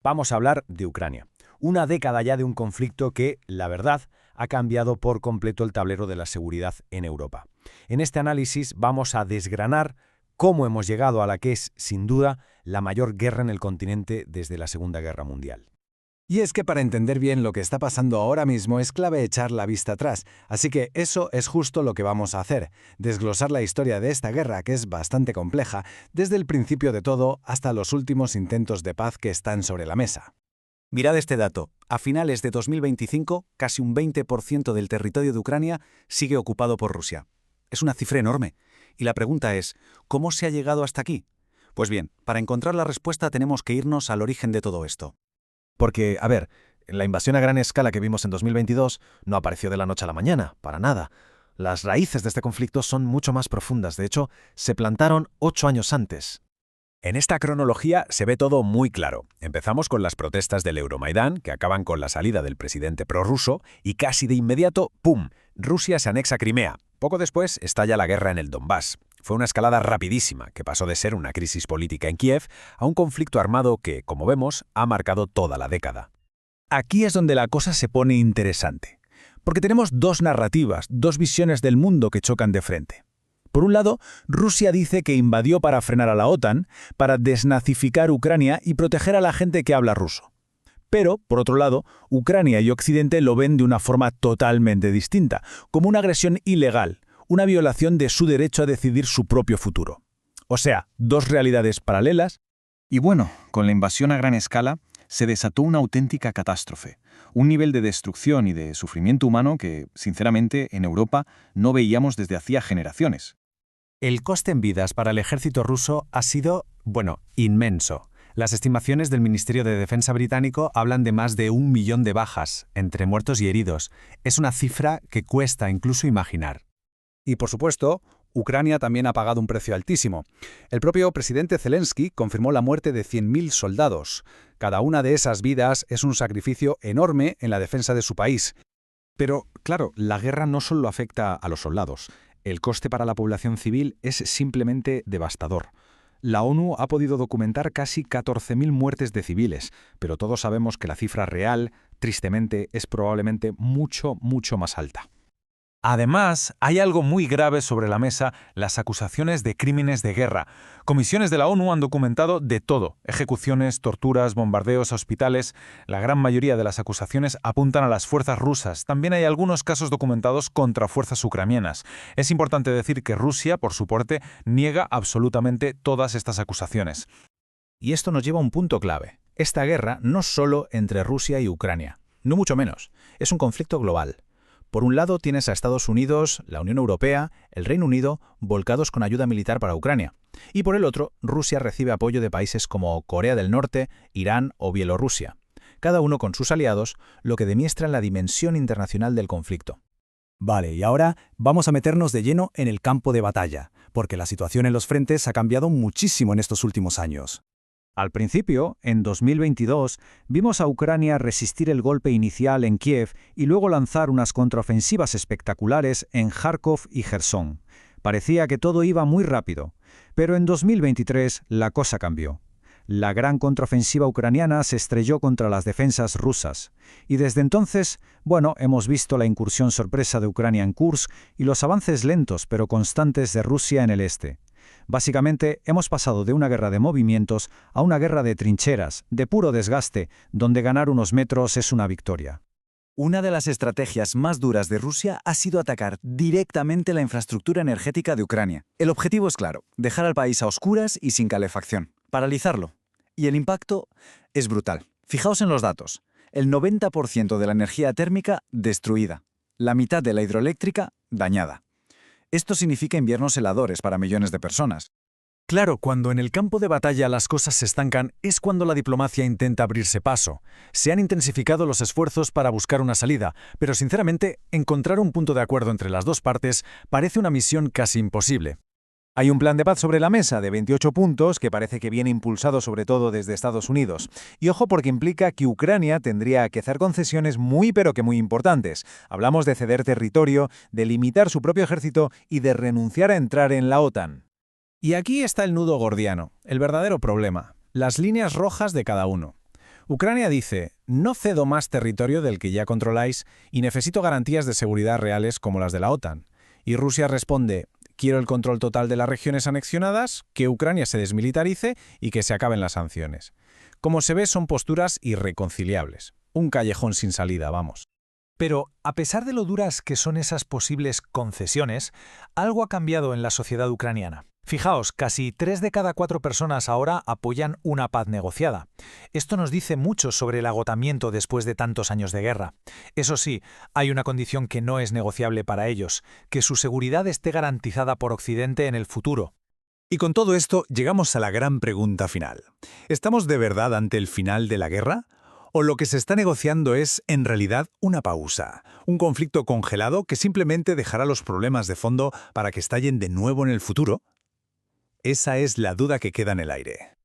Vamos a hablar de Ucrania. Una década ya de un conflicto que, la verdad, ha cambiado por completo el tablero de la seguridad en Europa. En este análisis vamos a desgranar cómo hemos llegado a la que es, sin duda, la mayor guerra en el continente desde la Segunda Guerra Mundial. Y es que para entender bien lo que está pasando ahora mismo es clave echar la vista atrás, así que eso es justo lo que vamos a hacer, desglosar la historia de esta guerra que es bastante compleja, desde el principio de todo hasta los últimos intentos de paz que están sobre la mesa. Mirad este dato. A finales de 2025, casi un 20% del territorio de Ucrania sigue ocupado por Rusia. Es una cifra enorme. Y la pregunta es, ¿cómo se ha llegado hasta aquí? Pues bien, para encontrar la respuesta tenemos que irnos al origen de todo esto. Porque, a ver, la invasión a gran escala que vimos en 2022 no apareció de la noche a la mañana, para nada. Las raíces de este conflicto son mucho más profundas. De hecho, se plantaron 8 años antes. En esta cronología se ve todo muy claro. Empezamos con las protestas del Euromaidán, que acaban con la salida del presidente prorruso, y casi de inmediato, ¡pum!, Rusia se anexa Crimea. Poco después estalla la guerra en el Donbass. Fue una escalada rapidísima, que pasó de ser una crisis política en Kiev a un conflicto armado que, como vemos, ha marcado toda la década. Aquí es donde la cosa se pone interesante, porque tenemos dos narrativas, dos visiones del mundo que chocan de frente. Por un lado, Rusia dice que invadió para frenar a la OTAN, para desnazificar Ucrania y proteger a la gente que habla ruso. Pero, por otro lado, Ucrania y Occidente lo ven de una forma totalmente distinta, como una agresión ilegal, una violación de su derecho a decidir su propio futuro. O sea, dos realidades paralelas. Y bueno, con la invasión a gran escala, se desató una auténtica catástrofe, un nivel de destrucción y de sufrimiento humano que, sinceramente, en Europa no veíamos desde hacía generaciones. El coste en vidas para el ejército ruso ha sido, inmenso. Las estimaciones del Ministerio de Defensa británico hablan de más de 1 millón de bajas, entre muertos y heridos. Es una cifra que cuesta incluso imaginar. Y por supuesto, Ucrania también ha pagado un precio altísimo. El propio presidente Zelensky confirmó la muerte de 100.000 soldados. Cada una de esas vidas es un sacrificio enorme en la defensa de su país. Pero, claro, la guerra no solo afecta a los soldados. El coste para la población civil es simplemente devastador. La ONU ha podido documentar casi 14.000 muertes de civiles, pero todos sabemos que la cifra real, tristemente, es probablemente mucho, mucho más alta. Además, hay algo muy grave sobre la mesa, las acusaciones de crímenes de guerra. Comisiones de la ONU han documentado de todo: ejecuciones, torturas, bombardeos a hospitales. La gran mayoría de las acusaciones apuntan a las fuerzas rusas. También hay algunos casos documentados contra fuerzas ucranianas. Es importante decir que Rusia, por su parte, niega absolutamente todas estas acusaciones. Y esto nos lleva a un punto clave. Esta guerra no es solo entre Rusia y Ucrania, no mucho menos. Es un conflicto global. Por un lado tienes a Estados Unidos, la Unión Europea, el Reino Unido, volcados con ayuda militar para Ucrania. Y por el otro, Rusia recibe apoyo de países como Corea del Norte, Irán o Bielorrusia, cada uno con sus aliados, lo que demuestra la dimensión internacional del conflicto. Vale, y ahora vamos a meternos de lleno en el campo de batalla, porque la situación en los frentes ha cambiado muchísimo en estos últimos años. Al principio, en 2022, vimos a Ucrania resistir el golpe inicial en Kiev y luego lanzar unas contraofensivas espectaculares en Kharkov y Jersón. Parecía que todo iba muy rápido, pero en 2023 la cosa cambió. La gran contraofensiva ucraniana se estrelló contra las defensas rusas. Y desde entonces, hemos visto la incursión sorpresa de Ucrania en Kursk y los avances lentos pero constantes de Rusia en el este. Básicamente, hemos pasado de una guerra de movimientos a una guerra de trincheras, de puro desgaste, donde ganar unos metros es una victoria. Una de las estrategias más duras de Rusia ha sido atacar directamente la infraestructura energética de Ucrania. El objetivo es claro: dejar al país a oscuras y sin calefacción, paralizarlo. Y el impacto es brutal. Fijaos en los datos. El 90% de la energía térmica destruida, la mitad de la hidroeléctrica dañada. Esto significa inviernos heladores para millones de personas. Claro, cuando en el campo de batalla las cosas se estancan es cuando la diplomacia intenta abrirse paso. Se han intensificado los esfuerzos para buscar una salida, pero sinceramente, encontrar un punto de acuerdo entre las dos partes parece una misión casi imposible. Hay un plan de paz sobre la mesa de 28 puntos que parece que viene impulsado sobre todo desde Estados Unidos. Y ojo, porque implica que Ucrania tendría que hacer concesiones muy importantes. Hablamos de ceder territorio, de limitar su propio ejército y de renunciar a entrar en la OTAN. Y aquí está el nudo gordiano, el verdadero problema, las líneas rojas de cada uno. Ucrania dice, no cedo más territorio del que ya controláis y necesito garantías de seguridad reales como las de la OTAN. Y Rusia responde, quiero el control total de las regiones anexionadas, que Ucrania se desmilitarice y que se acaben las sanciones. Como se ve, son posturas irreconciliables. Un callejón sin salida, vamos. Pero, a pesar de lo duras que son esas posibles concesiones, algo ha cambiado en la sociedad ucraniana. Fijaos, casi 3 de cada 4 personas ahora apoyan una paz negociada. Esto nos dice mucho sobre el agotamiento después de tantos años de guerra. Eso sí, hay una condición que no es negociable para ellos, que su seguridad esté garantizada por Occidente en el futuro. Y con todo esto llegamos a la gran pregunta final. ¿Estamos de verdad ante el final de la guerra? ¿O lo que se está negociando es, en realidad, una pausa? ¿Un conflicto congelado que simplemente dejará los problemas de fondo para que estallen de nuevo en el futuro? Esa es la duda que queda en el aire.